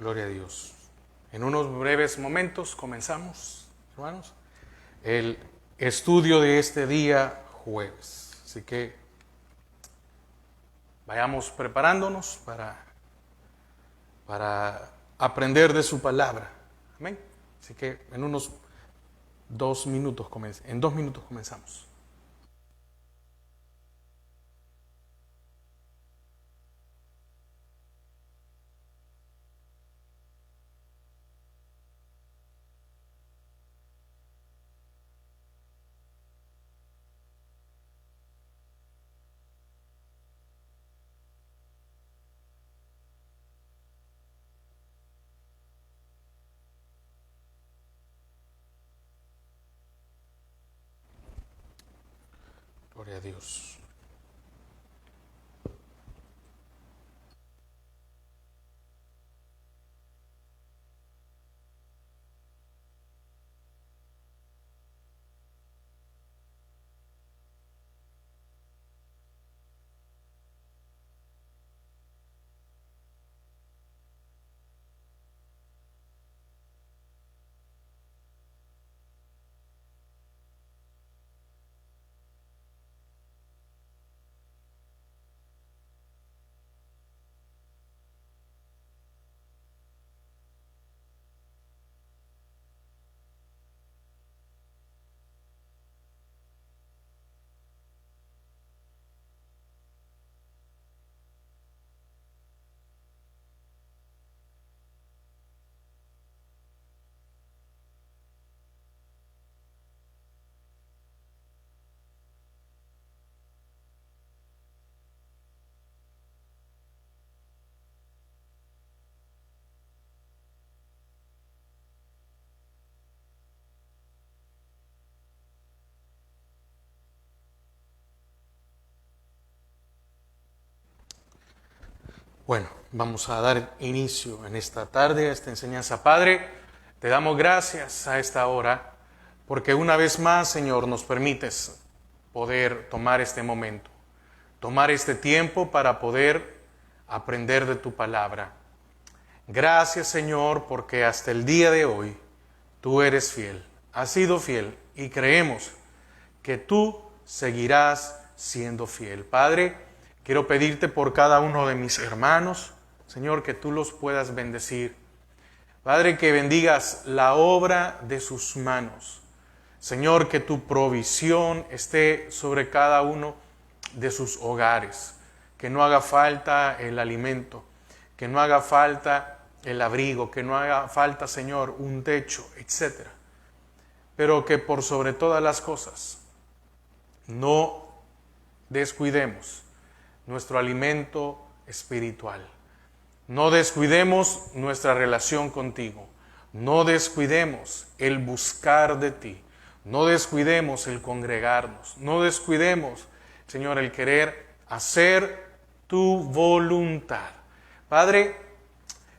Gloria a Dios. En unos breves momentos comenzamos, hermanos, el estudio de este día jueves. Así que vayamos preparándonos para aprender de su palabra. Amén. Así que en unos 2 minutos comenzamos. Gloria a Dios. Bueno, vamos a dar inicio en esta tarde a esta enseñanza. Padre, te damos gracias a esta hora, porque una vez más, Señor, nos permites poder tomar este momento, tomar este tiempo para poder aprender de tu palabra. Gracias, Señor, porque hasta el día de hoy tú eres fiel, has sido fiel y creemos que tú seguirás siendo fiel. Padre, quiero pedirte por cada uno de mis hermanos, Señor, que tú los puedas bendecir. Padre, que bendigas la obra de sus manos. Señor, que tu provisión esté sobre cada uno de sus hogares. Que no haga falta el alimento, que no haga falta el abrigo, que no haga falta, Señor, un techo, etc. Pero que por sobre todas las cosas no descuidemos nuestro alimento espiritual. No descuidemos nuestra relación contigo. No descuidemos el buscar de ti. No descuidemos el congregarnos. No descuidemos, Señor, el querer hacer tu voluntad. Padre,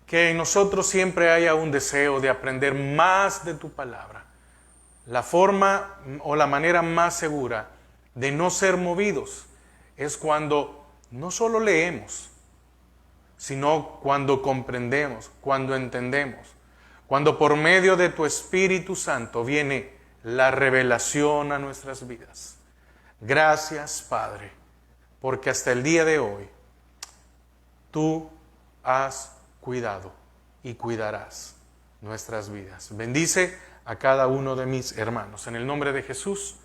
que en nosotros siempre haya un deseo de aprender más de tu palabra. La forma o la manera más segura de no ser movidos es cuando no solo leemos, sino cuando comprendemos, cuando entendemos, cuando por medio de tu Espíritu Santo viene la revelación a nuestras vidas. Gracias, Padre, porque hasta el día de hoy tú has cuidado y cuidarás nuestras vidas. Bendice a cada uno de mis hermanos. En el nombre de Jesús,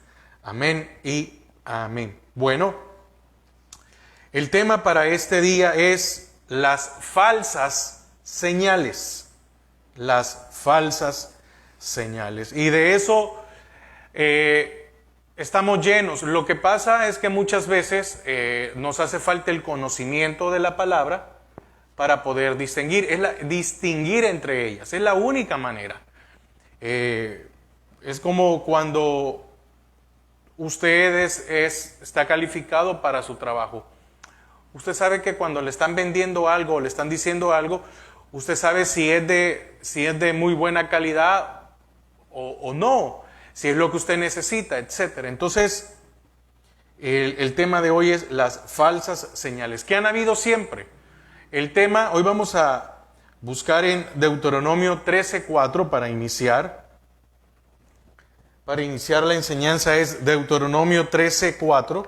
amén y amén. Bueno, el tema para este día es las falsas señales. Las falsas señales. Y de eso estamos llenos. Lo que pasa es que muchas veces nos hace falta el conocimiento de la palabra para poder distinguir. Distinguir entre ellas. Es la única manera. Es como cuando usted está calificado para su trabajo. Usted sabe que cuando le están vendiendo algo o le están diciendo algo, usted sabe si es de muy buena calidad o no, si es lo que usted necesita, etc. Entonces, el tema de hoy es las falsas señales, que han habido siempre. El tema, hoy vamos a buscar en Deuteronomio 13:4 para iniciar. Para iniciar la enseñanza es Deuteronomio 13:4.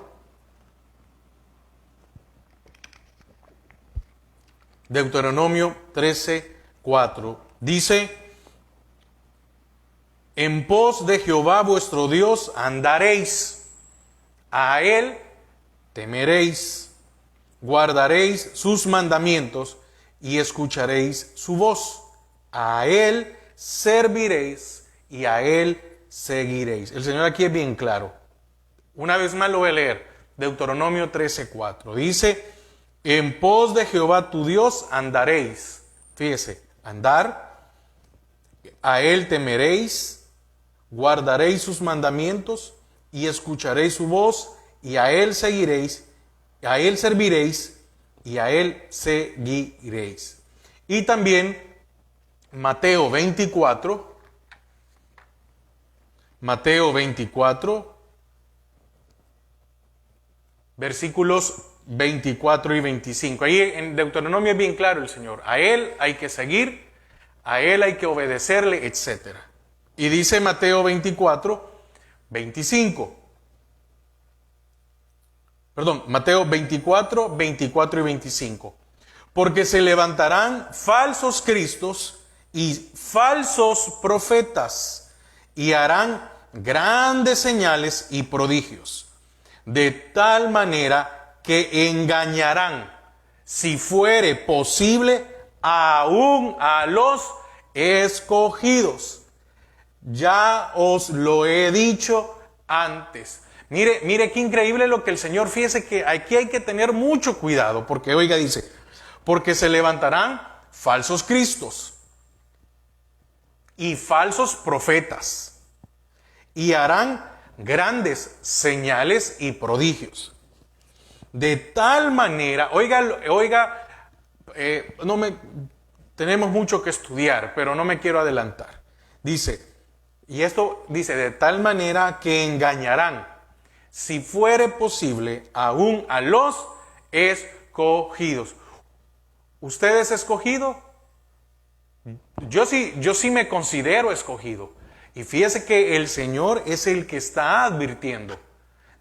Deuteronomio 13:4. Dice: en pos de Jehová vuestro Dios andaréis, a Él temeréis, guardaréis sus mandamientos y escucharéis su voz. A Él serviréis y a Él seguiréis. El Señor aquí es bien claro. Una vez más lo voy a leer. Deuteronomio 13:4. Dice: en pos de Jehová tu Dios andaréis. Fíjese, andar. A Él temeréis, guardaréis sus mandamientos y escucharéis su voz, y a Él seguiréis, a Él serviréis y a Él seguiréis. Y también Mateo 24, versículos 24 y 25. Ahí en Deuteronomio es bien claro el Señor. A Él hay que seguir, a Él hay que obedecerle, etc. Y dice Mateo 24, 25. Perdón, Mateo 24, 24 y 25. Porque se levantarán falsos cristos y falsos profetas y harán grandes señales y prodigios, de tal manera que engañarán, si fuere posible, aún a los escogidos. Ya os lo he dicho antes. Mire qué increíble lo que el Señor, fíjese que aquí hay que tener mucho cuidado, porque oiga, dice, porque se levantarán falsos cristos y falsos profetas y harán grandes señales y prodigios. De tal manera, tenemos mucho que estudiar, pero no me quiero adelantar. Dice, y esto dice, de tal manera que engañarán, si fuere posible, aún a los escogidos. ¿Usted es escogido? Yo sí me considero escogido. Y fíjese que el Señor es el que está advirtiendo.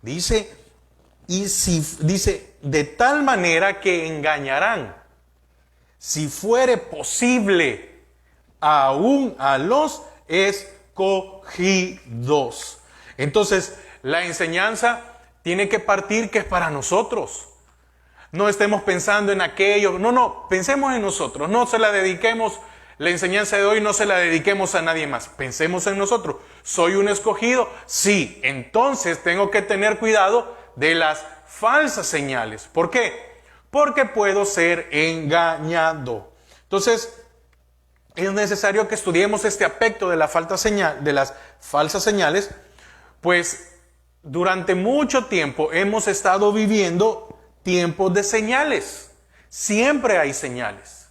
Dice, dice, de tal manera que engañarán, si fuere posible, aún a los escogidos. Entonces, la enseñanza tiene que partir que es para nosotros. No estemos pensando en aquello. No, pensemos en nosotros. No se la dediquemos, la enseñanza de hoy no se la dediquemos a nadie más. Pensemos en nosotros. ¿Soy un escogido? Sí. Entonces tengo que tener cuidado de las falsas señales. ¿Por qué? Porque puedo ser engañado. Entonces, es necesario que estudiemos este aspecto de las falsas señales, pues durante mucho tiempo hemos estado viviendo tiempos de señales. Siempre hay señales.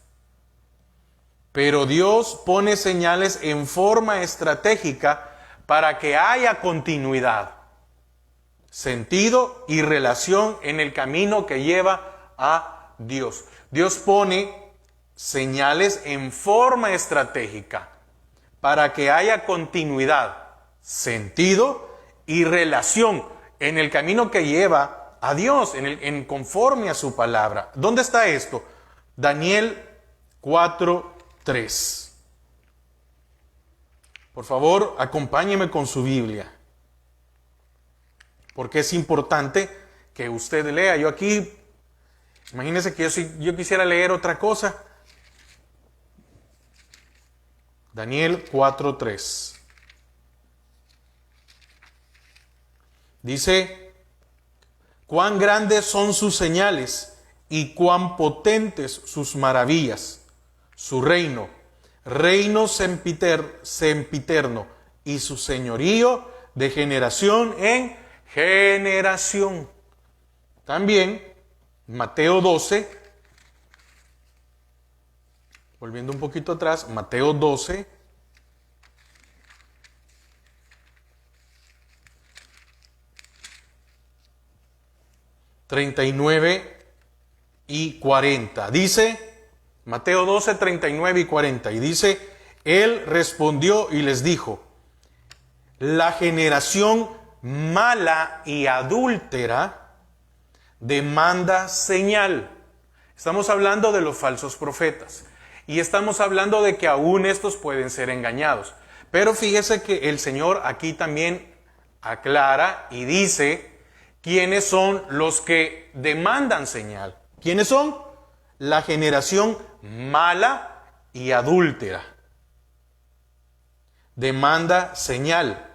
Pero Dios pone señales en forma estratégica para que haya continuidad, sentido y relación en el camino que lleva a Dios. Dios pone señales en forma estratégica para que haya continuidad, sentido y relación en el camino que lleva a Dios, en conforme a su palabra. ¿Dónde está esto? Daniel 4:3. Por favor, acompáñeme con su Biblia, porque es importante que usted lea. Yo aquí, imagínense que yo quisiera leer otra cosa. Daniel 4:3. Dice, cuán grandes son sus señales y cuán potentes sus maravillas. Su reino sempiterno, y su señorío de generación en generación. También Mateo 12, volviendo un poquito atrás, Mateo 12, $39 y $40. Dice Mateo 12, 39 y 40. Y dice, él respondió y les dijo, la generación mala y adúltera demanda señal. Estamos hablando de los falsos profetas. Y estamos hablando de que aún estos pueden ser engañados. Pero fíjese que el Señor aquí también aclara y dice quiénes son los que demandan señal. ¿Quiénes son? La generación mala y adúltera. Demanda señal.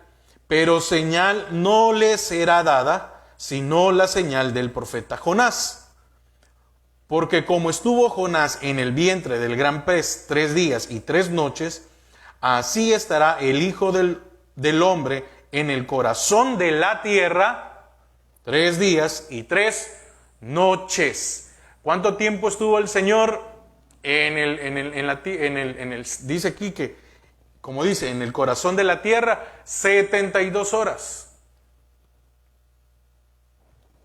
Pero señal no le será dada, sino la señal del profeta Jonás. Porque como estuvo Jonás en el vientre del gran pez 3 días y 3 noches, así estará el Hijo del Hombre en el corazón de la tierra 3 días y 3 noches. ¿Cuánto tiempo estuvo el Señor dice aquí que, como dice, en el corazón de la tierra? 72 horas.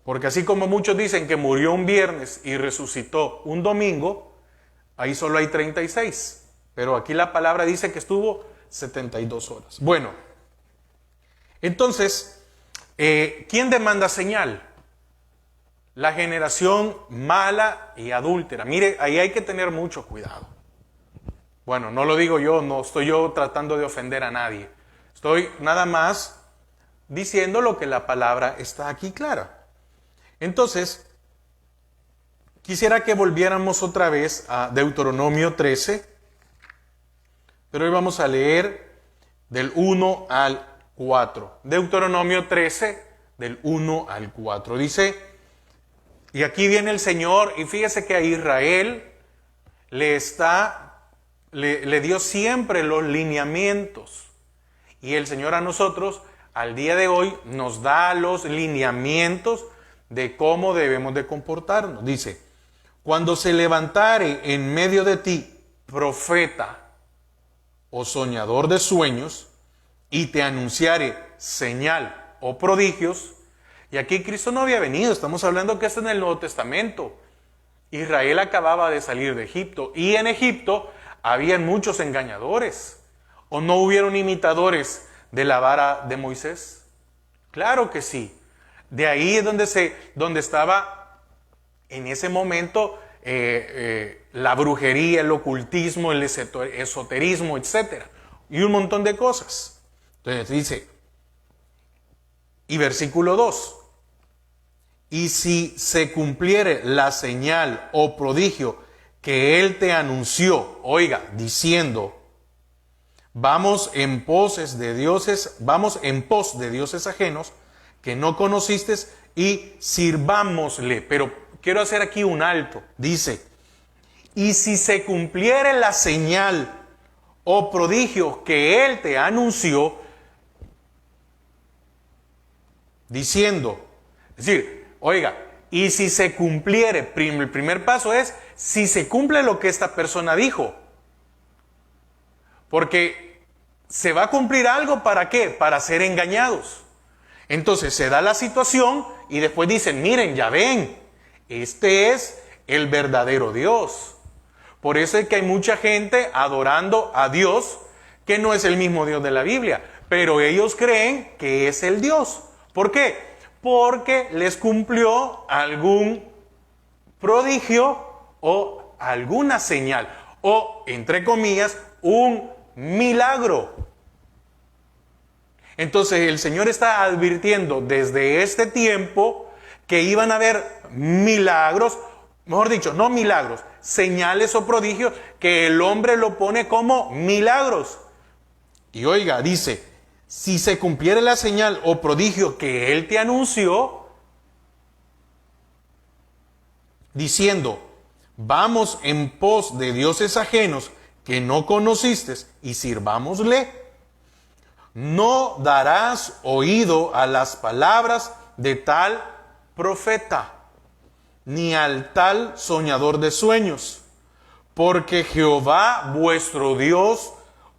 Porque así como muchos dicen que murió un viernes y resucitó un domingo, ahí solo hay 36. Pero aquí la palabra dice que estuvo 72 horas. Bueno, entonces, ¿quién demanda señal? La generación mala y adúltera. Mire, ahí hay que tener mucho cuidado. Bueno, no lo digo yo, no estoy yo tratando de ofender a nadie. Estoy nada más diciendo lo que la palabra está aquí clara. Entonces, quisiera que volviéramos otra vez a Deuteronomio 13, pero hoy vamos a leer del 1 al 4. Deuteronomio 13, del 1 al 4. Dice, y aquí viene el Señor, y fíjese que a Israel le dio siempre los lineamientos. Y el Señor a nosotros, al día de hoy, nos da los lineamientos de cómo debemos de comportarnos. Dice, cuando se levantare en medio de ti profeta o soñador de sueños y te anunciare señal o prodigios, y aquí Cristo no había venido, estamos hablando que está en el Nuevo Testamento. Israel acababa de salir de Egipto y en Egipto habían muchos engañadores. ¿O no hubieron imitadores de la vara de Moisés? Claro que sí. De ahí es donde estaba en ese momento la brujería, el ocultismo, el esoterismo, etc. Y un montón de cosas. Entonces dice, y versículo 2, y si se cumpliere la señal o prodigio que él te anunció, oiga, diciendo, vamos en pos de dioses ajenos, que no conociste y sirvámosle. Pero quiero hacer aquí un alto. Dice, y si se cumpliere la señal o prodigio que él te anunció, diciendo, es decir, oiga, y si se cumpliere, el primer paso es, si se cumple lo que esta persona dijo. Porque se va a cumplir algo, ¿para qué? Para ser engañados. Entonces se da la situación y después dicen, miren, ya ven, este es el verdadero Dios. Por eso es que hay mucha gente adorando a Dios que no es el mismo Dios de la Biblia, pero ellos creen que es el Dios. ¿Por qué? Porque les cumplió algún prodigio o alguna señal o, entre comillas, un milagro. Entonces el Señor está advirtiendo desde este tiempo que iban a haber milagros, mejor dicho, no milagros, señales o prodigios que el hombre lo pone como milagros. Y oiga, dice, si se cumpliere la señal o prodigio que él te anunció, diciendo, vamos en pos de dioses ajenos que no conociste y sirvámosle, no darás oído a las palabras de tal profeta, ni al tal soñador de sueños, porque Jehová vuestro Dios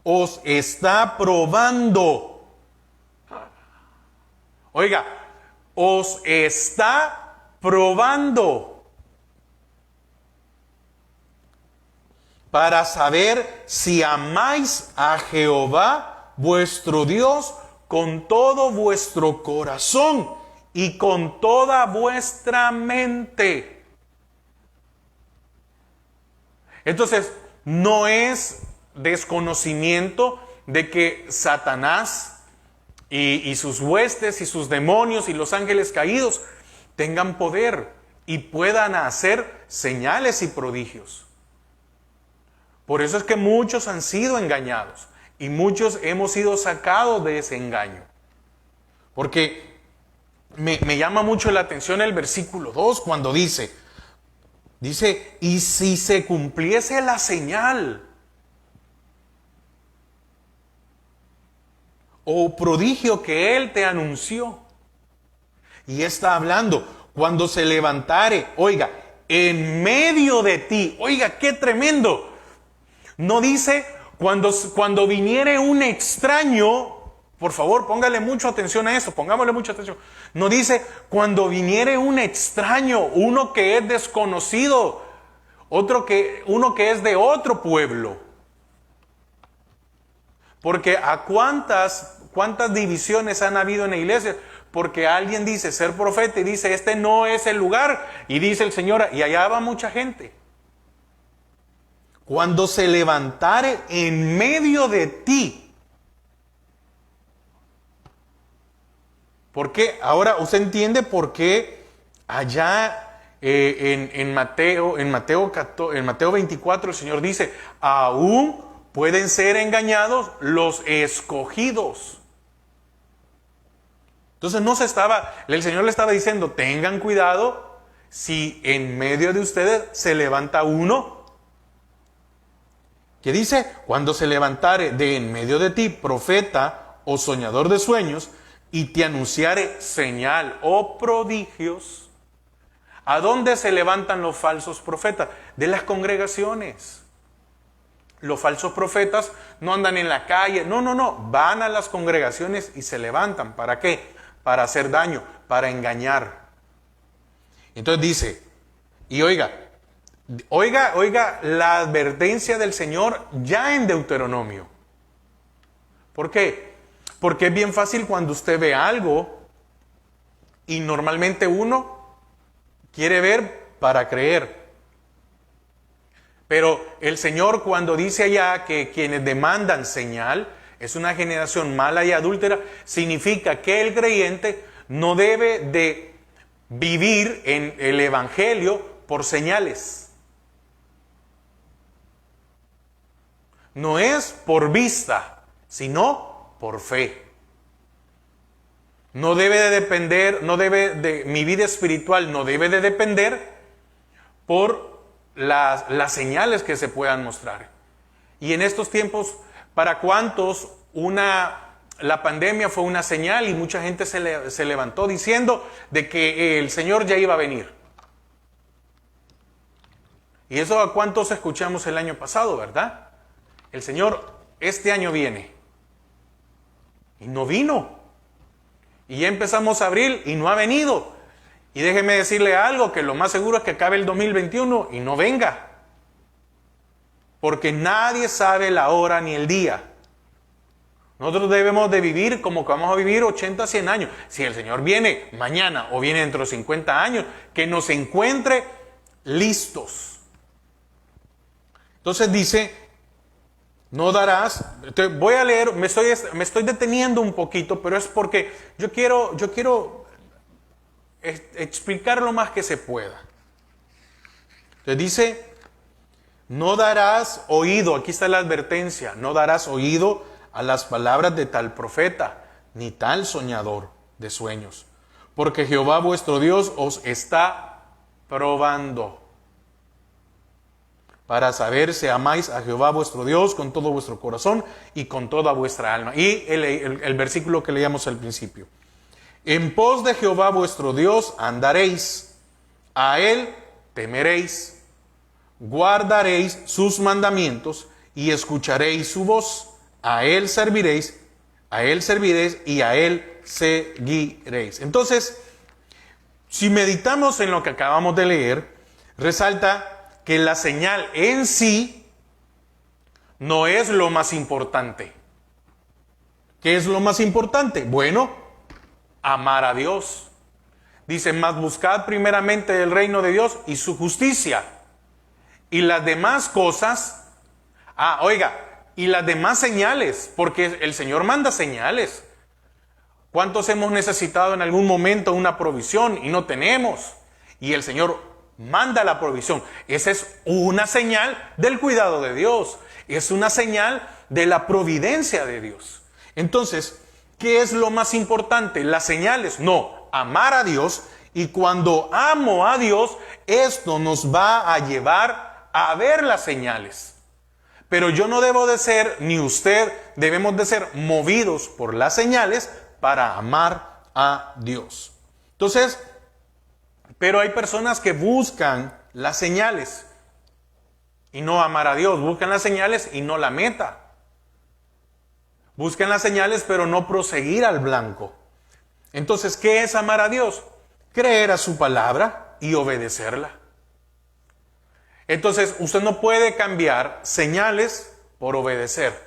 os está probando. Oiga, os está probando. para saber si amáis a Jehová vuestro Dios con todo vuestro corazón y con toda vuestra mente. Entonces, no es desconocimiento de que Satanás y sus huestes y sus demonios y los ángeles caídos tengan poder y puedan hacer señales y prodigios. Por eso es que muchos han sido engañados y muchos hemos sido sacados de ese engaño. Porque me llama mucho la atención el versículo 2 cuando dice, y si se cumpliese la señal o prodigio que él te anunció. Y está hablando, cuando se levantare, oiga, en medio de ti, oiga, qué tremendo. No dice, cuando viniere un extraño, por favor, póngale mucha atención a eso, pongámosle mucha atención. No dice, cuando viniere un extraño, uno que es desconocido, uno que es de otro pueblo. Porque a cuántas divisiones han habido en la iglesia, porque alguien dice ser profeta y dice, este no es el lugar, y dice el Señor, y allá va mucha gente. Cuando se levantare en medio de ti. ¿Por qué? Ahora usted entiende por qué allá en Mateo 24 el Señor dice, aún pueden ser engañados los escogidos. Entonces el Señor le estaba diciendo, tengan cuidado si en medio de ustedes se levanta uno que dice, cuando se levantare de en medio de ti profeta o soñador de sueños y te anunciare señal o prodigios. ¿A dónde se levantan los falsos profetas? De las congregaciones. Los falsos profetas no andan en la calle, no, van a las congregaciones y se levantan. ¿Para qué? Para hacer daño, para engañar. Entonces dice, y oiga la advertencia del Señor ya en Deuteronomio. ¿Por qué? Porque es bien fácil cuando usted ve algo y normalmente uno quiere ver para creer. Pero el Señor cuando dice allá que quienes demandan señal es una generación mala y adúltera, significa que el creyente no debe de vivir en el Evangelio por señales. No es por vista, sino por fe. No debe de depender, mi vida espiritual no debe de depender por las señales que se puedan mostrar. Y en estos tiempos, ¿para cuántos la pandemia fue una señal y mucha gente se levantó diciendo de que el Señor ya iba a venir? Y eso a cuántos escuchamos el año pasado, ¿verdad? El Señor este año viene. Y no vino. Y ya empezamos abril y no ha venido. Y déjeme decirle algo, que lo más seguro es que acabe el 2021 y no venga. Porque nadie sabe la hora ni el día. Nosotros debemos de vivir como que vamos a vivir 80, 100 años. Si el Señor viene mañana o viene dentro de 50 años, que nos encuentre listos. Entonces dice, no darás. Voy a leer, me estoy deteniendo un poquito, pero es porque yo quiero explicar lo más que se pueda. Entonces dice, no darás oído, aquí está la advertencia, no darás oído a las palabras de tal profeta, ni tal soñador de sueños, porque Jehová vuestro Dios os está probando, para saber si amáis a Jehová vuestro Dios con todo vuestro corazón y con toda vuestra alma. Y el versículo que leíamos al principio. En pos de Jehová vuestro Dios andaréis, a Él temeréis, guardaréis sus mandamientos y escucharéis su voz. A Él serviréis y a Él seguiréis. Entonces, si meditamos en lo que acabamos de leer, resalta que la señal en sí no es lo más importante. ¿Qué es lo más importante? Bueno, amar a Dios. Dice, mas buscad primeramente el reino de Dios y su justicia. Y las demás cosas, y las demás señales, porque el Señor manda señales. ¿Cuántos hemos necesitado en algún momento una provisión y no tenemos? Y el Señor manda la provisión. Esa es una señal del cuidado de Dios. Es una señal de la providencia de Dios. Entonces, ¿qué es lo más importante? ¿Las señales? No, amar a Dios. Y cuando amo a Dios, esto nos va a llevar a ver las señales. Pero yo no debo de ser, ni usted, debemos de ser movidos por las señales para amar a Dios. Entonces, pero hay personas que buscan las señales y no amar a Dios. Buscan las señales y no la meta. Buscan las señales pero no proseguir al blanco. Entonces, ¿qué es amar a Dios? Creer a su palabra y obedecerla. Entonces, usted no puede cambiar señales por obedecer,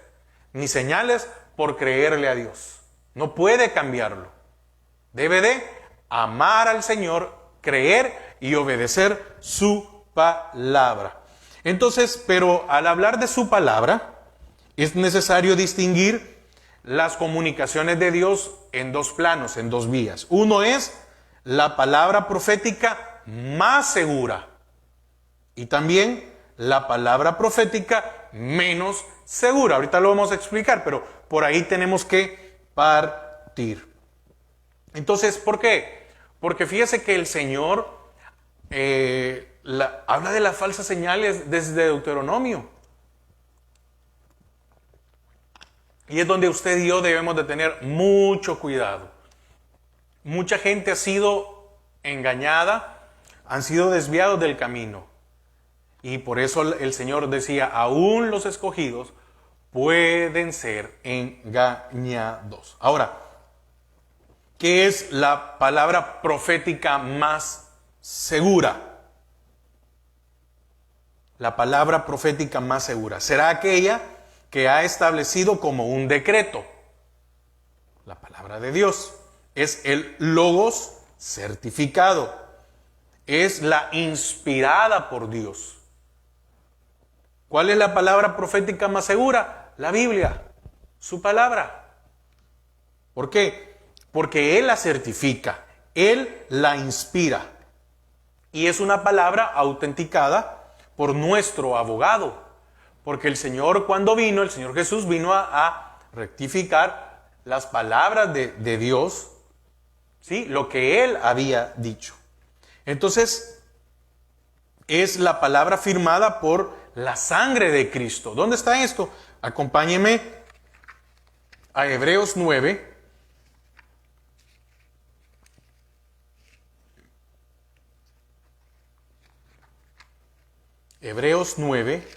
ni señales por creerle a Dios. No puede cambiarlo. Debe de amar al Señor, creer y obedecer su palabra. Entonces, pero al hablar de su palabra, es necesario distinguir las comunicaciones de Dios en dos planos, en dos vías. Uno es la palabra profética más segura y también la palabra profética menos segura. Ahorita lo vamos a explicar, pero por ahí tenemos que partir. Entonces, ¿por qué? Porque fíjese que el Señor habla de las falsas señales desde Deuteronomio. Y es donde usted y yo debemos de tener mucho cuidado. Mucha gente ha sido engañada, han sido desviados del camino. Y por eso el Señor decía, aún los escogidos pueden ser engañados. Ahora, ¿qué es la palabra profética más segura? La palabra profética más segura será aquella que ha establecido como un decreto. La palabra de Dios es el logos certificado. Es la inspirada por Dios. ¿Cuál es la palabra profética más segura? La Biblia, su palabra. ¿Por qué? Porque Él la certifica, Él la inspira. Y es una palabra autenticada por nuestro abogado. Porque el Señor, cuando vino, el Señor Jesús vino a rectificar las palabras de Dios, ¿sí? Lo que Él había dicho. Entonces, es la palabra firmada por la sangre de Cristo. ¿Dónde está esto? Acompáñeme a Hebreos 9. Hebreos 9.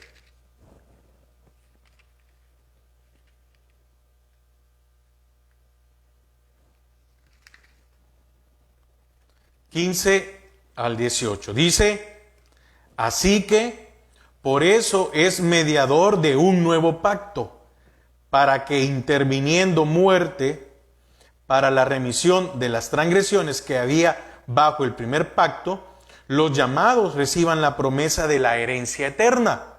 15 al 18. Dice, así que por eso es mediador de un nuevo pacto, para que interviniendo muerte para la remisión de las transgresiones que había bajo el primer pacto, los llamados reciban la promesa de la herencia eterna.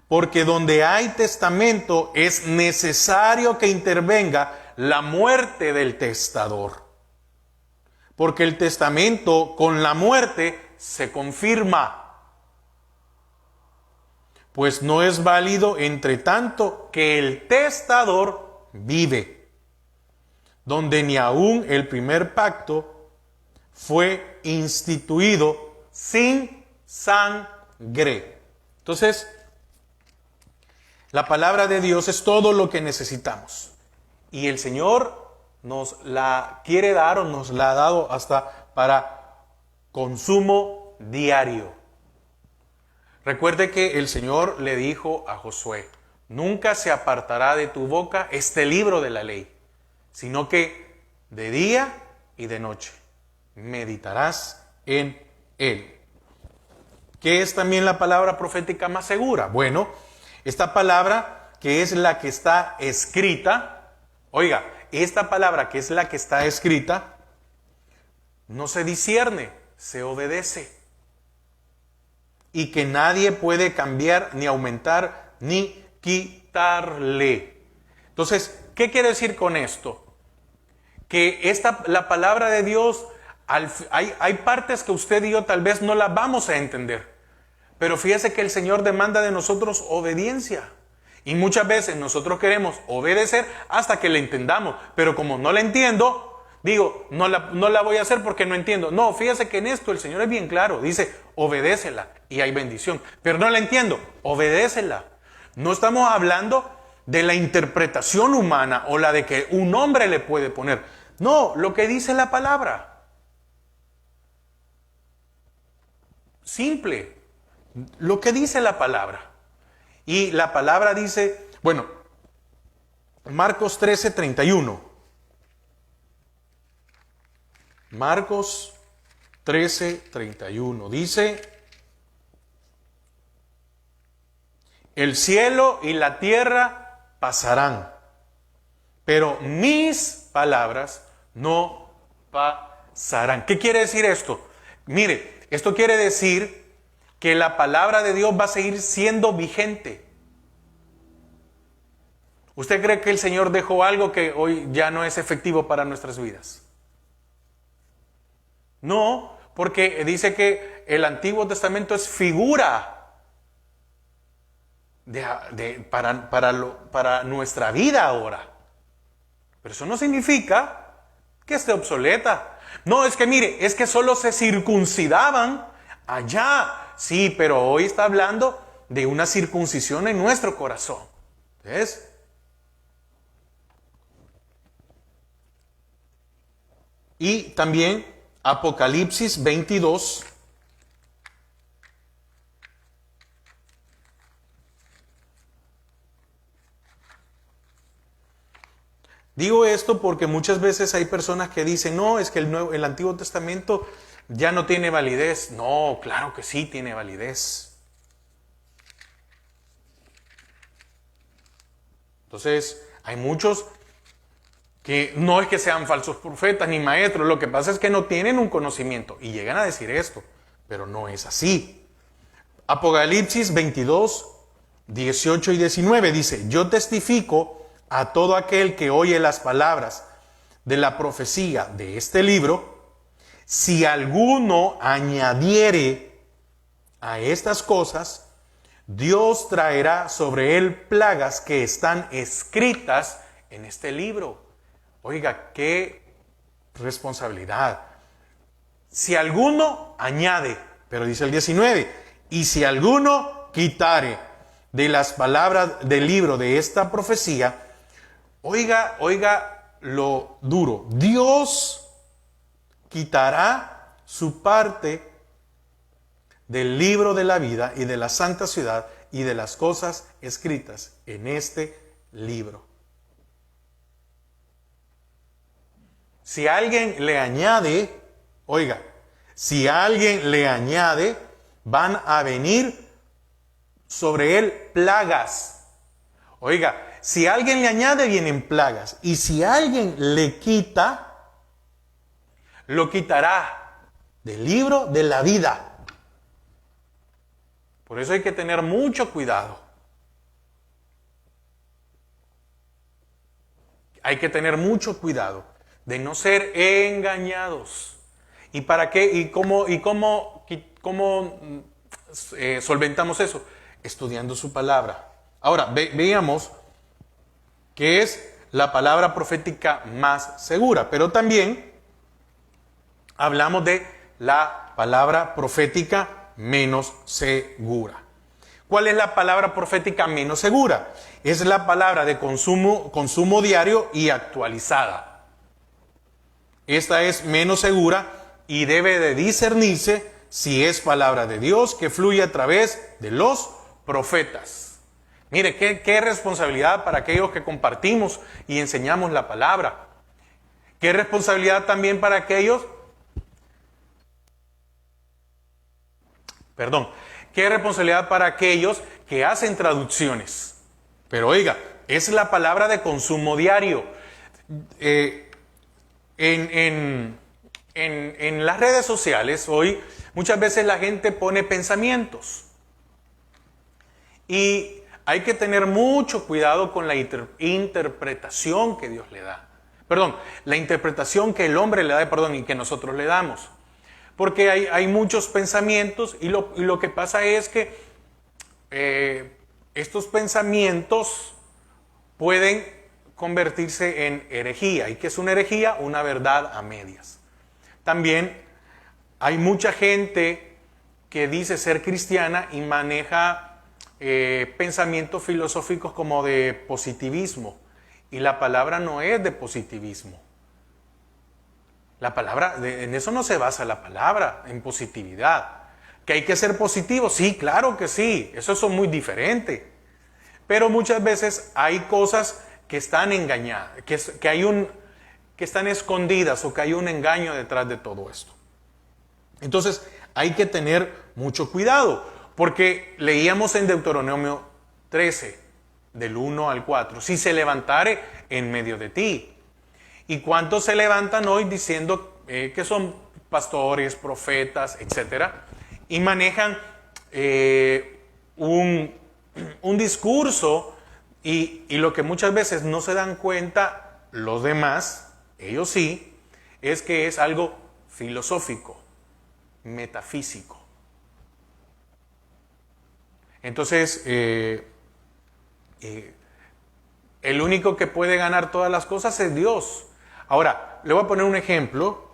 Porque donde hay testamento es necesario que intervenga la muerte del testador. Porque el testamento con la muerte se confirma. Pues no es válido entre tanto que el testador vive, donde ni aún el primer pacto fue instituido sin sangre. Entonces, la palabra de Dios es todo lo que necesitamos. Y el Señor nos la quiere dar o nos la ha dado hasta para consumo diario. Recuerde que el Señor le dijo a Josué, nunca se apartará de tu boca este libro de la ley, sino que de día y de noche meditarás en él. ¿Qué es también la palabra profética más segura? Bueno, Esta palabra que es la que está escrita, oiga, esta palabra que es la que está escrita, no se discierne, se obedece. Y que nadie puede cambiar, ni aumentar, ni quitarle. Entonces, ¿qué quiere decir con esto? Que la palabra de Dios, hay partes que usted y yo tal vez no las vamos a entender. Pero fíjese que el Señor demanda de nosotros obediencia. Y muchas veces nosotros queremos obedecer hasta que le entendamos. Pero como no la entiendo, digo, no la voy a hacer porque no entiendo. No, fíjese que en esto el Señor es bien claro. Dice, obedécela y hay bendición. Pero no la entiendo, obedécela. No estamos hablando de la interpretación humana o la de que un hombre le puede poner. No, lo que dice la palabra. Simple. Lo que dice la palabra. Y la palabra dice, bueno, Marcos 13:31. Marcos 13:31 dice: el cielo y la tierra pasarán, pero mis palabras no pasarán. ¿Qué quiere decir esto? Mire, esto quiere decir que la palabra de Dios va a seguir siendo vigente. ¿Usted cree que el Señor dejó algo que hoy ya no es efectivo para nuestras vidas? No, porque dice que el Antiguo Testamento es figura para nuestra vida ahora. Pero eso no significa que esté obsoleta. No, es que mire, es que solo se circuncidaban allá. Sí, pero hoy está hablando de una circuncisión en nuestro corazón. ¿Ves? Y también Apocalipsis 22. Digo esto porque muchas veces hay personas que dicen, no, es que el Antiguo Testamento ya no tiene validez. No, claro que sí tiene validez. Entonces, hay muchos que no es que sean falsos profetas ni maestros, lo que pasa es que no tienen un conocimiento y llegan a decir esto, pero no es así. Apocalipsis 22, 18 y 19 dice: yo testifico a todo aquel que oye las palabras de la profecía de este libro, si alguno añadiere a estas cosas, Dios traerá sobre él plagas que están escritas en este libro. Oiga, qué responsabilidad. Si alguno añade, pero dice el 19, y si alguno quitare de las palabras del libro de esta profecía, oiga lo duro, Dios quitará su parte del libro de la vida y de la santa ciudad y de las cosas escritas en este libro. Si alguien le añade, oiga, si alguien le añade, van a venir sobre él plagas. Oiga, si alguien le añade, vienen plagas. Y si alguien le quita, lo quitará del libro de la vida. Por eso hay que tener mucho cuidado. Hay que tener mucho cuidado de no ser engañados. ¿Y para qué? ¿Y cómo solventamos eso? Estudiando su palabra. Ahora, veamos qué es la palabra profética más segura. Pero también hablamos de la palabra profética menos segura. ¿Cuál es la palabra profética menos segura? Es la palabra de consumo diario y actualizada. Esta es menos segura y debe de discernirse si es palabra de Dios que fluye a través de los profetas. Mire, qué responsabilidad para aquellos que compartimos y enseñamos la palabra. Qué responsabilidad también para aquellos, qué responsabilidad para aquellos que hacen traducciones. Pero oiga, es la palabra de consumo diario. En las redes sociales hoy muchas veces la gente pone pensamientos. Y hay que tener mucho cuidado con la interpretación que Dios le da. Perdón, la interpretación que el hombre le da, perdón, y que nosotros le damos. Porque hay muchos pensamientos y lo que pasa es que estos pensamientos pueden convertirse en herejía. ¿Y qué es una herejía? Una verdad a medias. También hay mucha gente que dice ser cristiana y maneja pensamientos filosóficos como de positivismo. Y la palabra no es de positivismo. La palabra, en eso no se basa la palabra, en positividad. ¿Que hay que ser positivo? Sí, claro que sí. Eso es muy diferente. Pero muchas veces hay cosas que están engañadas, que están escondidas o que hay un engaño detrás de todo esto. Entonces hay que tener mucho cuidado, porque leíamos en Deuteronomio 13, del 1 al 4, si se levantare en medio de ti. ¿Y cuántos se levantan hoy diciendo que son pastores, profetas, etcétera? Y manejan un discurso y lo que muchas veces no se dan cuenta los demás, ellos sí, es que es algo filosófico, metafísico. Entonces, el único que puede ganar todas las cosas es Dios. Ahora, le voy a poner un ejemplo.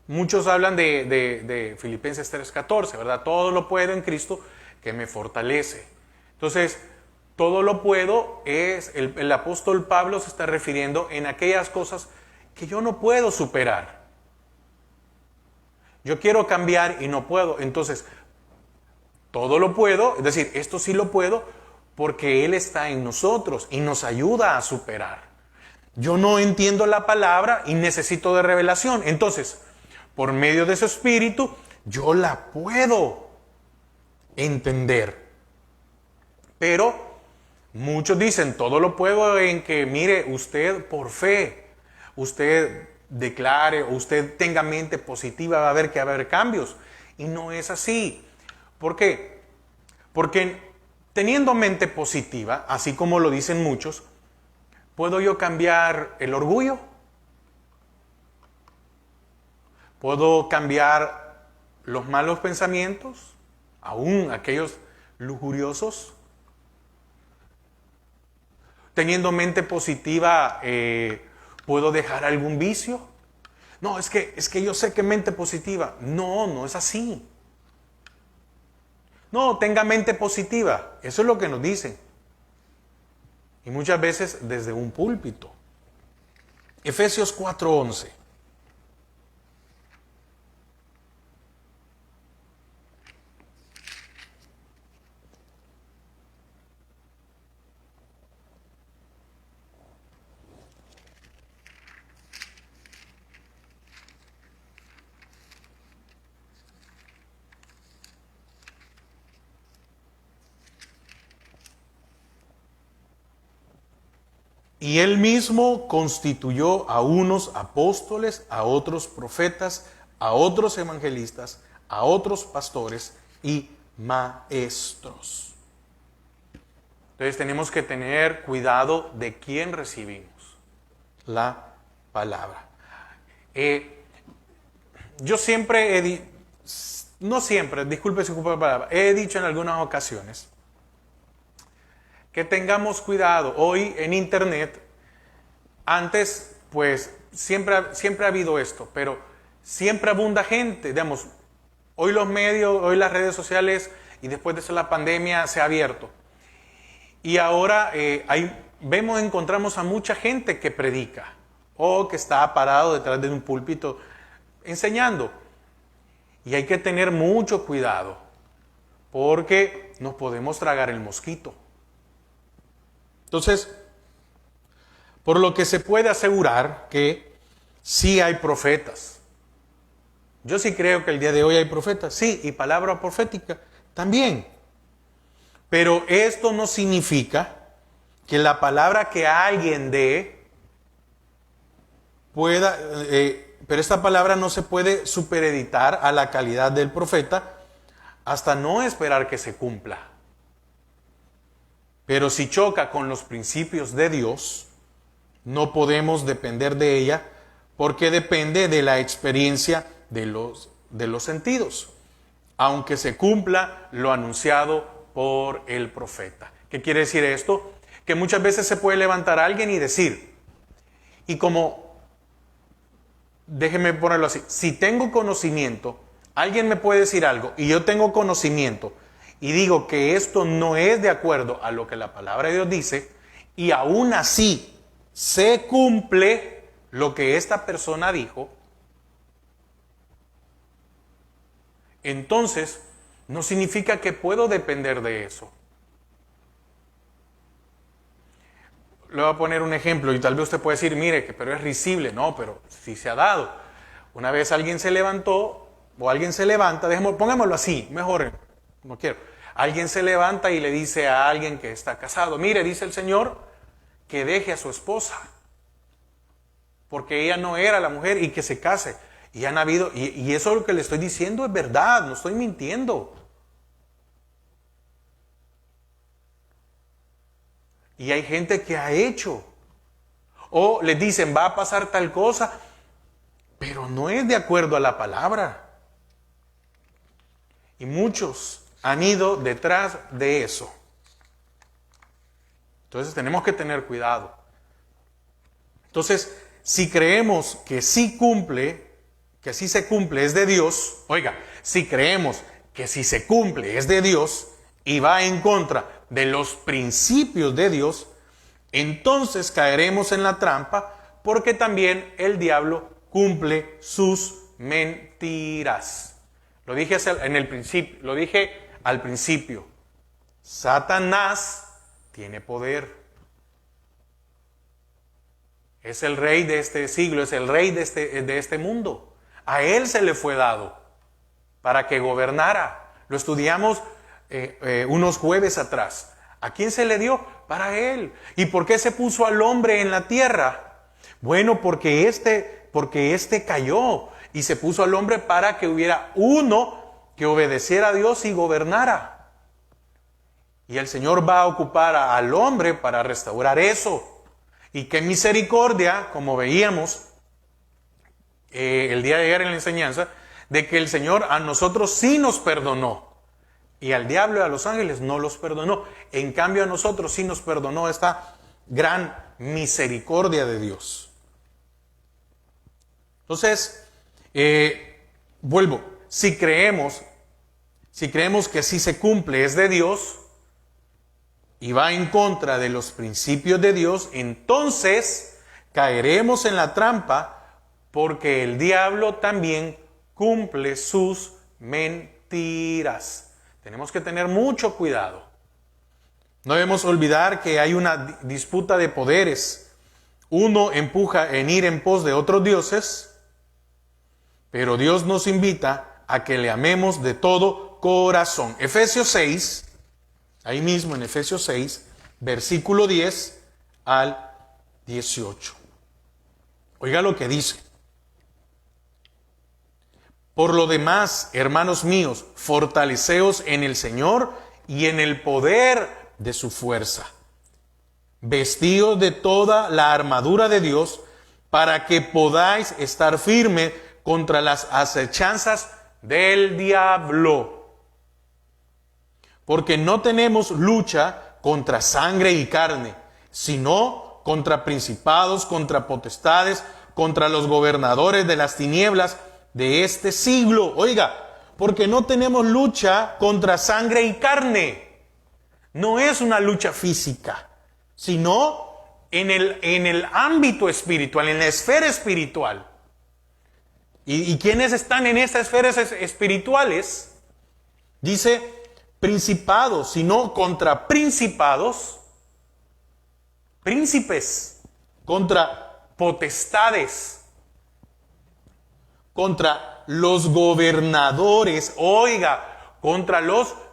Muchos hablan de Filipenses 3:14, ¿verdad? Todo lo puedo en Cristo que me fortalece. Entonces, todo lo puedo es, el apóstol Pablo se está refiriendo en aquellas cosas que yo no puedo superar. Yo quiero cambiar y no puedo. Entonces, todo lo puedo, es decir, esto sí lo puedo porque Él está en nosotros y nos ayuda a superar. Yo no entiendo la palabra y necesito de revelación. Entonces, por medio de su Espíritu, yo la puedo entender. Pero muchos dicen, todo lo puedo en que, mire, usted por fe, usted declare, o usted tenga mente positiva, va a ver que va a haber cambios. Y no es así. ¿Por qué? Porque teniendo mente positiva, así como lo dicen muchos, ¿puedo yo cambiar el orgullo? ¿Puedo cambiar los malos pensamientos? Aún aquellos lujuriosos. Teniendo mente positiva, ¿puedo dejar algún vicio? No, es que yo sé que mente positiva. No es así. No, tenga mente positiva. Eso es lo que nos dicen. Y muchas veces desde un púlpito. Efesios 4:11. Y Él mismo constituyó a unos apóstoles, a otros profetas, a otros evangelistas, a otros pastores y maestros. Entonces tenemos que tener cuidado de quién recibimos la palabra. Yo siempre no siempre, disculpe si ocupo la palabra, he dicho en algunas ocasiones que tengamos cuidado. Hoy en internet, antes pues siempre ha habido esto, pero siempre abunda gente, digamos, hoy los medios, hoy las redes sociales y después de eso la pandemia se ha abierto. Y ahora encontramos a mucha gente que predica o que está parado detrás de un púlpito enseñando. Y hay que tener mucho cuidado porque nos podemos tragar el mosquito. Entonces, por lo que se puede asegurar que sí hay profetas. Yo sí creo que el día de hoy hay profetas, sí, y palabra profética también. Pero esto no significa que la palabra que alguien dé pueda, pero esta palabra no se puede supereditar a la calidad del profeta hasta no esperar que se cumpla. Pero si choca con los principios de Dios, no podemos depender de ella porque depende de la experiencia de los sentidos, aunque se cumpla lo anunciado por el profeta. ¿Qué quiere decir esto? Que muchas veces se puede levantar a alguien y decir, y como, déjeme ponerlo así, si tengo conocimiento, alguien me puede decir algo y yo tengo conocimiento y digo que esto no es de acuerdo a lo que la palabra de Dios dice y aún así se cumple lo que esta persona dijo, entonces no significa que puedo depender de eso. Le voy a poner un ejemplo y tal vez usted puede decir, mire, pero es risible. No, pero sí se ha dado. Una vez alguien se levantó o alguien se levanta, pongámoslo así, mejor, no quiero. Alguien se levanta y le dice a alguien que está casado, mire, dice el Señor, que deje a su esposa, porque ella no era la mujer y que se case. Y han habido, y eso lo que le estoy diciendo es verdad, no estoy mintiendo. Y hay gente que ha hecho. O les dicen, va a pasar tal cosa, pero no es de acuerdo a la palabra. Y muchos han ido detrás de eso. Entonces tenemos que tener cuidado. Entonces, si creemos que sí cumple, que sí se cumple, es de Dios, oiga, si creemos que si se cumple es de Dios y va en contra de los principios de Dios, entonces caeremos en la trampa porque también el diablo cumple sus mentiras. Lo dije en el principio, lo dije al principio. Satanás tiene poder. Es el rey de este siglo, es el rey de este mundo. A él se le fue dado para que gobernara. Lo estudiamos unos jueves atrás. ¿A quién se le dio? Para él. ¿Y por qué se puso al hombre en la tierra? Bueno, porque este cayó y se puso al hombre para que hubiera uno que obedeciera a Dios y gobernara. Y el Señor va a ocupar al hombre para restaurar eso. Y qué misericordia, como veíamos el día de ayer en la enseñanza, de que el Señor a nosotros sí nos perdonó. Y al diablo y a los ángeles no los perdonó. En cambio a nosotros sí nos perdonó esta gran misericordia de Dios. Entonces, vuelvo, si creemos que sí se cumple es de Dios y va en contra de los principios de Dios, entonces caeremos en la trampa porque el diablo también cumple sus mentiras. Tenemos que tener mucho cuidado. No debemos olvidar que hay una disputa de poderes. Uno empuja en ir en pos de otros dioses, pero Dios nos invita a que le amemos de todo corazón. Efesios 6, ahí mismo en Efesios 6, versículo 10 al 18. Oiga lo que dice. Por lo demás, hermanos míos, fortaleceos en el Señor y en el poder de su fuerza. Vestíos de toda la armadura de Dios para que podáis estar firme contra las acechanzas del diablo. Porque no tenemos lucha contra sangre y carne, sino contra principados, contra potestades, contra los gobernadores de las tinieblas de este siglo. Oiga, porque no tenemos lucha contra sangre y carne. No es una lucha física, sino en el ámbito espiritual, en la esfera espiritual. ¿Y quiénes están en estas esferas espirituales? Dice principados, sino contra principados, príncipes, contra potestades, contra los gobernadores. Oiga,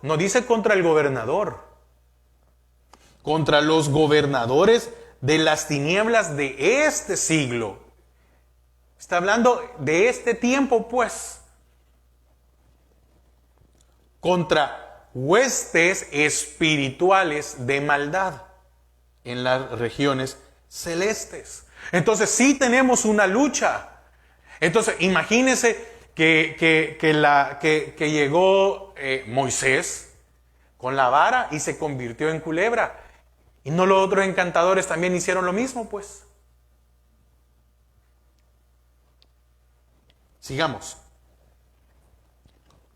no dice contra el gobernador, contra los gobernadores de las tinieblas de este siglo. Está hablando de este tiempo, pues. Contra huestes espirituales de maldad en las regiones celestes. Entonces sí tenemos una lucha. Entonces imagínense que llegó Moisés con la vara y se convirtió en culebra. Y no los otros encantadores también hicieron lo mismo, pues. Sigamos.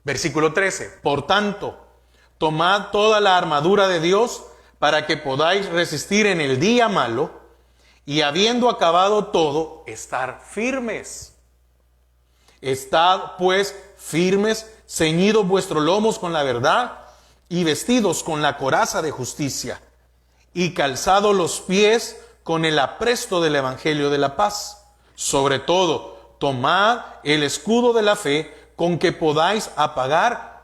Versículo 13. Por tanto, tomad toda la armadura de Dios para que podáis resistir en el día malo y habiendo acabado todo, estar firmes. Estad pues firmes, ceñidos vuestros lomos con la verdad y vestidos con la coraza de justicia y calzados los pies con el apresto del evangelio de la paz. Sobre todo, tomad el escudo de la fe con que podáis apagar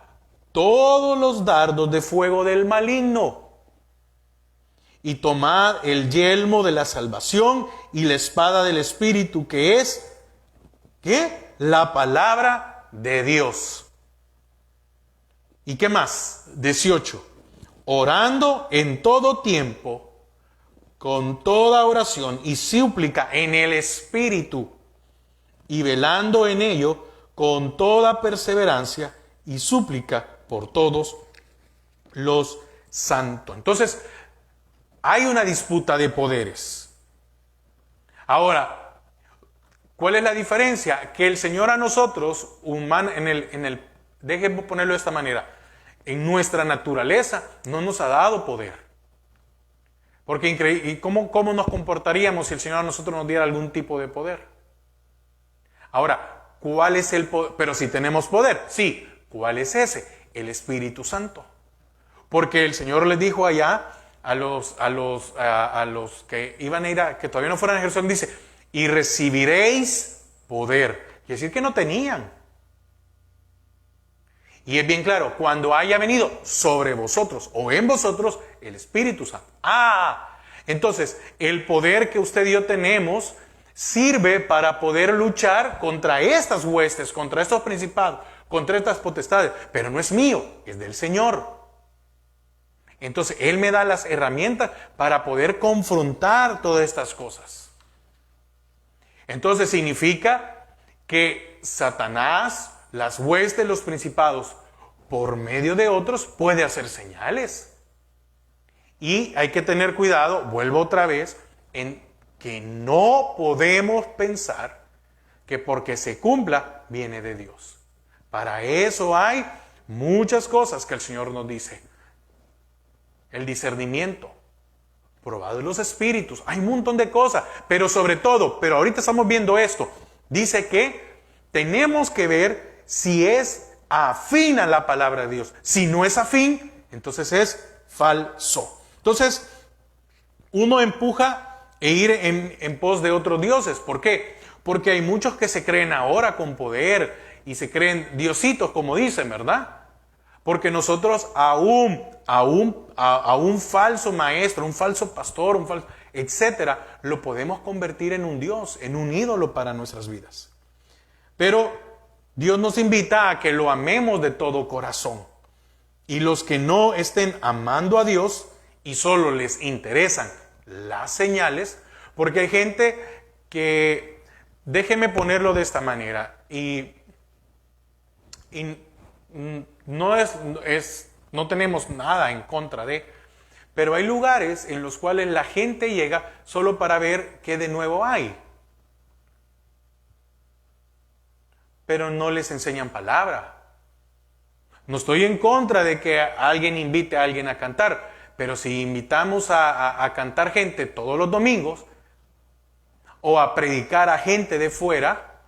todos los dardos de fuego del maligno. Y tomad el yelmo de la salvación y la espada del Espíritu, que es, ¿qué? La palabra de Dios. ¿Y qué más? 18. Orando en todo tiempo, con toda oración y súplica en el Espíritu, y velando en ello con toda perseverancia y súplica por todos los santos. Entonces, hay una disputa de poderes. Ahora, ¿cuál es la diferencia? Que el Señor a nosotros, déjenme ponerlo de esta manera, en nuestra naturaleza no nos ha dado poder. Porque ¿y cómo nos comportaríamos si el Señor a nosotros nos diera algún tipo de poder? Ahora, ¿cuál es el poder? Pero si tenemos poder, sí. ¿Cuál es ese? El Espíritu Santo. Porque el Señor les dijo allá a los que iban a ir que todavía no fueran a Jerusalén, dice, y recibiréis poder. Quiere decir que no tenían. Y es bien claro, cuando haya venido sobre vosotros o en vosotros el Espíritu Santo. Entonces, el poder que usted y yo tenemos sirve para poder luchar contra estas huestes, contra estos principados, contra estas potestades. Pero no es mío, es del Señor. Entonces, Él me da las herramientas para poder confrontar todas estas cosas. Entonces, significa que Satanás, las huestes, los principados, por medio de otros, puede hacer señales. Y hay que tener cuidado, vuelvo otra vez, en que no podemos pensar que porque se cumpla, viene de Dios. Para eso hay muchas cosas que el Señor nos dice. El discernimiento, probad los espíritus, hay un montón de cosas, pero sobre todo, pero ahorita estamos viendo esto, dice que tenemos que ver si es afín a la palabra de Dios. Si no es afín, entonces es falso. Entonces, uno empuja e ir en pos de otros dioses. ¿Por qué? Porque hay muchos que se creen ahora con poder y se creen diositos, como dicen, ¿verdad? Porque nosotros a un falso maestro, un falso pastor, etcétera, lo podemos convertir en un dios, en un ídolo para nuestras vidas. Pero Dios nos invita a que lo amemos de todo corazón. Y los que no estén amando a Dios y solo les interesan las señales, porque hay gente que, déjeme ponerlo de esta manera, y no tenemos nada en contra de, pero hay lugares en los cuales la gente llega solo para ver qué de nuevo hay. Pero no les enseñan palabra. No estoy en contra de que alguien invite a alguien a cantar, pero si invitamos a cantar gente todos los domingos o a predicar a gente de fuera,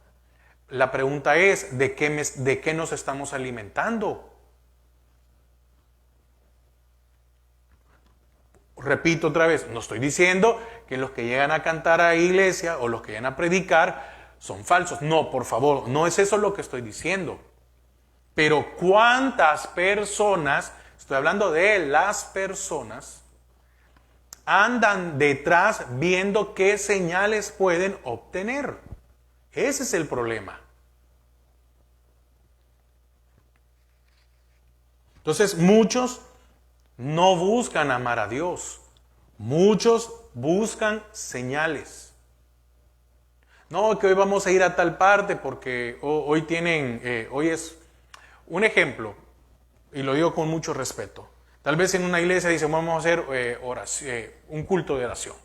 la pregunta es, ¿de qué nos estamos alimentando? Repito otra vez, no estoy diciendo que los que llegan a cantar a la iglesia o los que llegan a predicar son falsos. No, por favor, no es eso lo que estoy diciendo. Pero ¿cuántas personas, estoy hablando de las personas, andan detrás viendo qué señales pueden obtener. Ese es el problema. Entonces muchos no buscan amar a Dios. Muchos buscan señales. No, que hoy vamos a ir a tal parte porque hoy hoy es un ejemplo, y lo digo con mucho respeto. Tal vez en una iglesia dicen, vamos a hacer un culto de oración.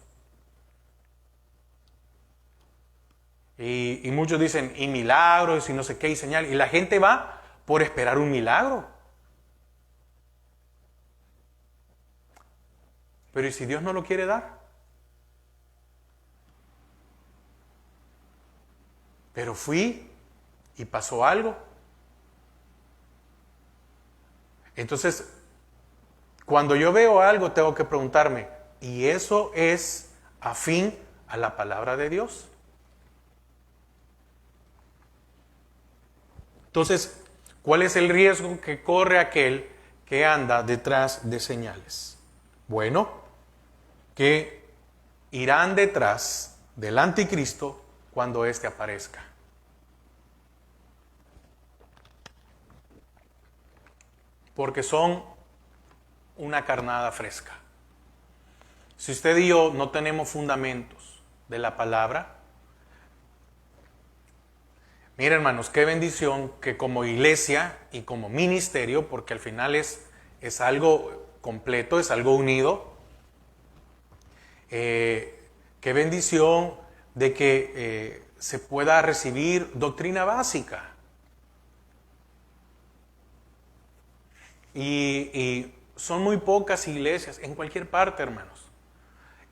Y muchos dicen, y milagros, y no sé qué, y señal. Y la gente va por esperar un milagro. Pero ¿y si Dios no lo quiere dar? Pero fui y pasó algo. Entonces, cuando yo veo algo, tengo que preguntarme, ¿y eso es afín a la palabra de Dios? Entonces, ¿cuál es el riesgo que corre aquel que anda detrás de señales? Bueno, que irán detrás del anticristo cuando éste aparezca. Porque son una carnada fresca. Si usted y yo no tenemos fundamentos de la palabra, miren, hermanos, qué bendición que como iglesia y como ministerio, porque al final es algo completo, es algo unido, qué bendición de que se pueda recibir doctrina básica. Y son muy pocas iglesias, en cualquier parte, hermanos,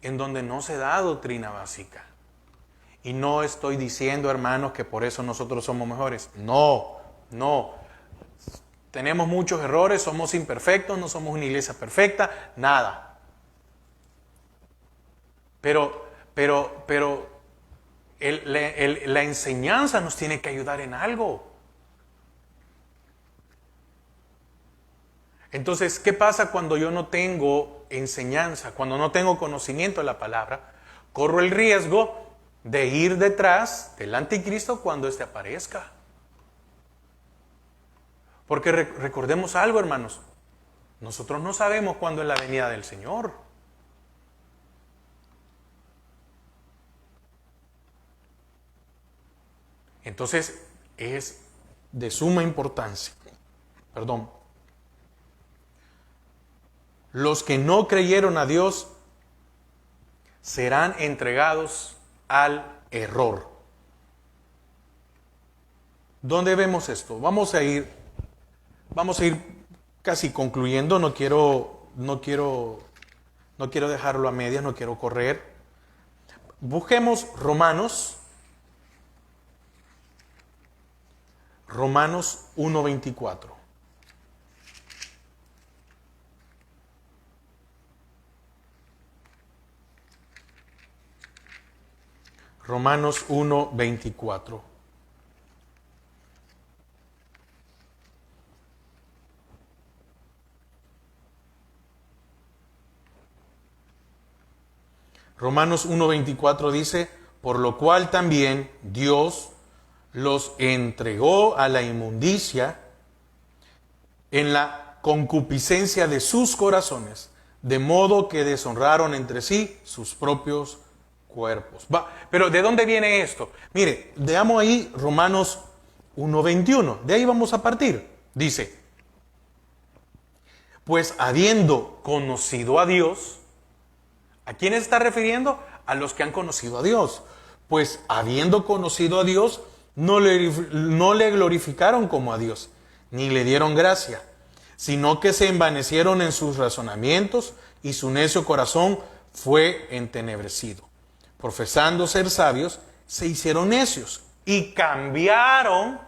en donde no se da doctrina básica. Y no estoy diciendo, hermanos, que por eso nosotros somos mejores. No. Tenemos muchos errores, somos imperfectos, no somos una iglesia perfecta, nada. Pero la enseñanza nos tiene que ayudar en algo. Entonces, ¿qué pasa cuando yo no tengo enseñanza, cuando no tengo conocimiento de la palabra? Corro el riesgo de ir detrás del anticristo cuando éste aparezca. Porque recordemos algo, hermanos, nosotros no sabemos cuándo es la venida del Señor. Entonces, es de suma importancia. Los que no creyeron a Dios serán entregados al error. ¿Dónde vemos esto? Vamos a ir casi concluyendo. No quiero dejarlo a medias, no quiero correr. Busquemos Romanos 1:24. Romanos 1:24. Romanos 1:24 dice, por lo cual también Dios los entregó a la inmundicia en la concupiscencia de sus corazones, de modo que deshonraron entre sí sus propios cuerpos. Pero ¿de dónde viene esto? Mire, veamos ahí Romanos 1:21. De ahí vamos a partir. Dice, pues habiendo conocido a Dios, ¿a quién está refiriendo? A los que han conocido a Dios. Pues habiendo conocido a Dios, no le glorificaron como a Dios, ni le dieron gracia, sino que se envanecieron en sus razonamientos y su necio corazón fue entenebrecido. Profesando ser sabios, se hicieron necios y cambiaron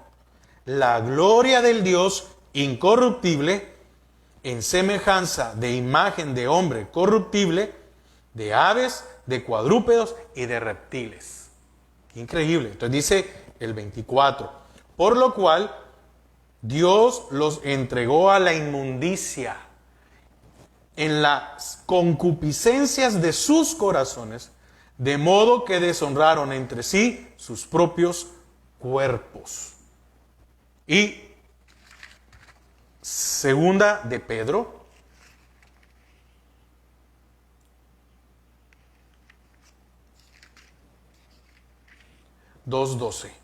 la gloria del Dios incorruptible en semejanza de imagen de hombre corruptible, de aves, de cuadrúpedos y de reptiles. Qué increíble. Entonces dice el 24, por lo cual Dios los entregó a la inmundicia. en las concupiscencias de sus corazones, de modo que deshonraron entre sí sus propios cuerpos. Y segunda de Pedro, dos doce.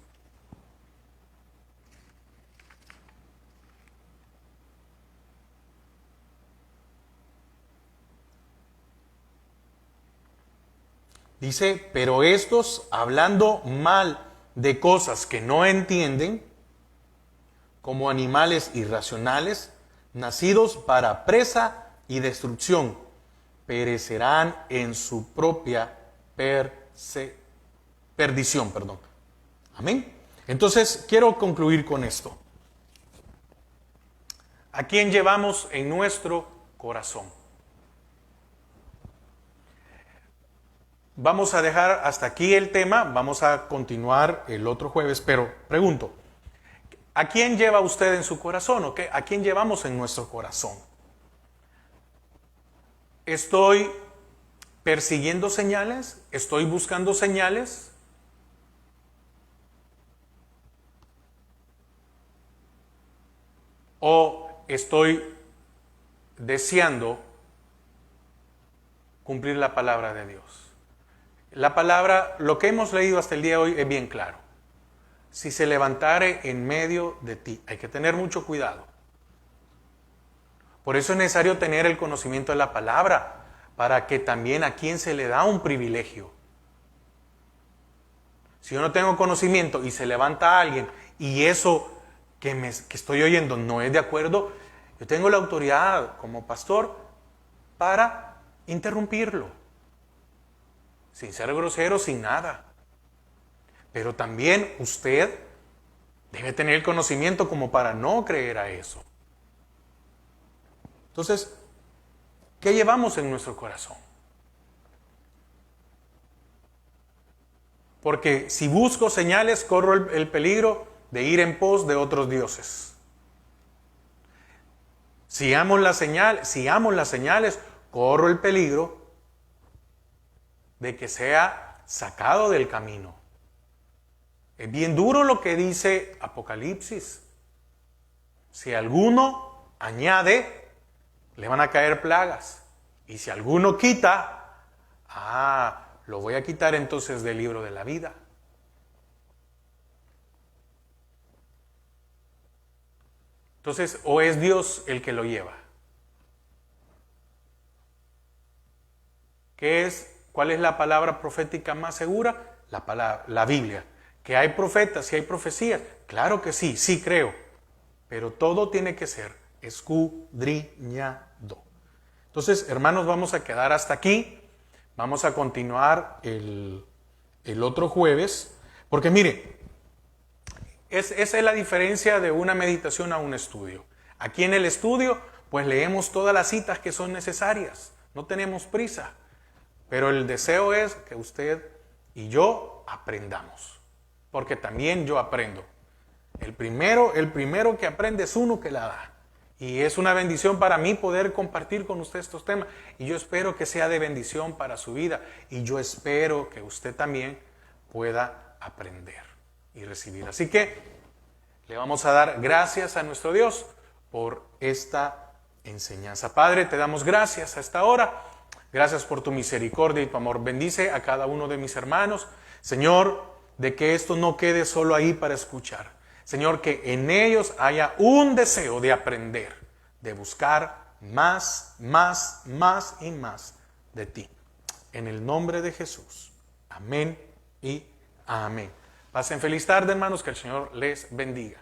Dice, pero estos, hablando mal de cosas que no entienden, como animales irracionales, nacidos para presa y destrucción, perecerán en su propia perdición. Amén. Entonces, quiero concluir con esto. ¿A quién llevamos en nuestro corazón? Vamos a dejar hasta aquí el tema, vamos a continuar el otro jueves, pero pregunto, ¿a quién lleva usted en su corazón? ¿O qué? ¿A quién llevamos en nuestro corazón? ¿Estoy persiguiendo señales? ¿Estoy buscando señales? ¿O estoy deseando cumplir la palabra de Dios? La palabra, lo que hemos leído hasta el día de hoy es bien claro. Si se levantare en medio de ti, hay que tener mucho cuidado. Por eso es necesario tener el conocimiento de la palabra, para que también a quien se le da un privilegio. Si yo no tengo conocimiento y se levanta alguien y eso que estoy oyendo no es de acuerdo, yo tengo la autoridad como pastor para interrumpirlo. Sin ser grosero, sin nada. Pero también usted debe tener el conocimiento como para no creer a eso. Entonces, ¿qué llevamos en nuestro corazón? Porque si busco señales, corro el peligro de ir en pos de otros dioses. Si amo las señales, corro el peligro de que sea sacado del camino. Es bien duro lo que dice Apocalipsis. Si alguno añade, le van a caer plagas. Y si alguno quita, lo voy a quitar entonces del libro de la vida. Entonces, o es Dios el que lo lleva. ¿Cuál es la palabra profética más segura? La Biblia. ¿Que hay profetas y hay profecías? Claro que sí, sí creo. Pero todo tiene que ser escudriñado. Entonces, hermanos, vamos a quedar hasta aquí. Vamos a continuar el otro jueves. Porque mire, esa es la diferencia de una meditación a un estudio. Aquí en el estudio, pues leemos todas las citas que son necesarias. No tenemos prisa. Pero el deseo es que usted y yo aprendamos. Porque también yo aprendo. El primero que aprende es uno que la da. Y es una bendición para mí poder compartir con usted estos temas. Y yo espero que sea de bendición para su vida. Y yo espero que usted también pueda aprender y recibir. Así que le vamos a dar gracias a nuestro Dios por esta enseñanza. Padre, te damos gracias a esta hora. Gracias por tu misericordia y tu amor. Bendice a cada uno de mis hermanos. Señor, de que esto no quede solo ahí para escuchar. Señor, que en ellos haya un deseo de aprender, de buscar más y más de ti. En el nombre de Jesús. Amén y amén. Pasen feliz tarde, hermanos, que el Señor les bendiga.